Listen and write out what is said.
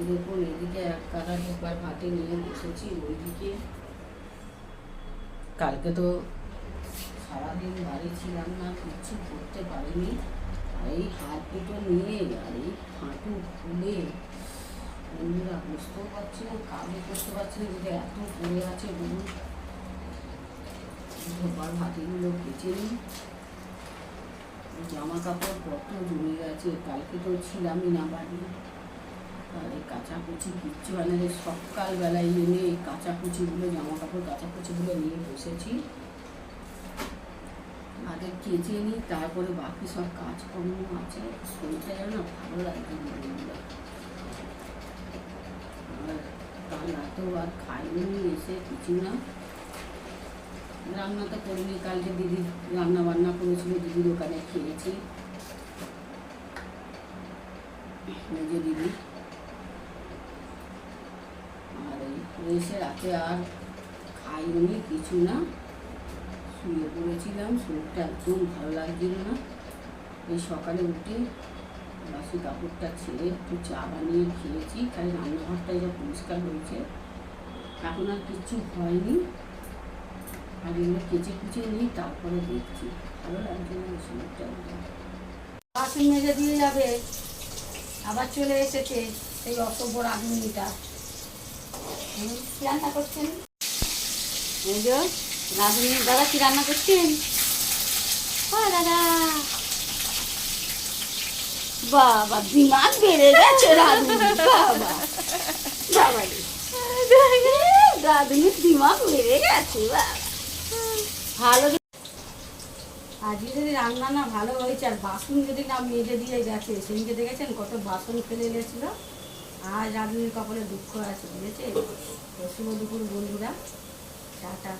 দেখুন এদিকে এক কাটা ঢোকার ভাতে নিয়ে বসেছি, ওইদিকে কালকে তো সারাদিন বাড়ি ছিলাম না, কিচ্ছু করতে পারিনি। এই হাত দুটো নিয়ে আর এই হাঁটু ফুলে বন্ধুরা বুঝতেও পারছি না, কাজও করতে পারছি না, যেটা এত পড়ে আছে বলুন। ধোপার ভাতিগুলো কেচে নিই, জামা কাপড় কত জমে গেছে, কালকে তো ছিলামই না বাড়ি। আর এই কাচাকুচি কিচ্ছু হয় না, যে সকালবেলায় এনে এই কাচাকুচিগুলো জামা কাপড় কাচাকুচিগুলো নিয়ে বসেছি, আগে কেচে নিই, তারপরে বাকি সব কাজকর্ম আছে। শরীরটা যেন না ভালো লাগছে বন্ধুরা। আর কাল রাতেও আর খাইনি, এসে কিছু না, রান্না তো করিনি, কালকে দিদি রান্না বান্না করেছিল, দিদির দোকানে খেয়েছি, মেজো দিদি। আর এই এসে রাতে আর খাইনি কিছু না, শুয়ে পড়েছিলাম, শরীরটা একদম ভালো লাগছিল না। এই সকালে উঠে বাসি কাপড়টা ছেড়ে একটু চা বানিয়ে খেয়েছি, খালি রান্নাঘরটাই যা পরিষ্কার হয়েছে, এখন আর কিচ্ছু হয়নি। আর এগুলো কেচে কুচে নিই, তারপরে দেখছি, ভালো লাগছে না শরীরটা। বাসন মেজে দিয়ে যাবে, আবার চলে এসেছে এই অসভ্য রাঁধুনিটা। কি রান্না করছেন? এই যে রাঁধুনি দাদা, কি রান্না করছেন? দাদা বাবা, দিমাগ বেড়ে গেছে রাঁধুনি, বাবা বাবা রাঁধুনির দিমাগ বেড়ে গেছে বাবা। ভালো আজকে যদি রান্না না ভালো হয়েছে, আর বাসন যদি না মেজে দিয়ে গেছে, সেদিনকে দেখেছেন কত বাসন ফেলে গেছিল। আজ রাঁধুনির কপালে দুঃখ আছে, বুঝেছে। শুভ দুপুর বন্ধুরা, টাটা।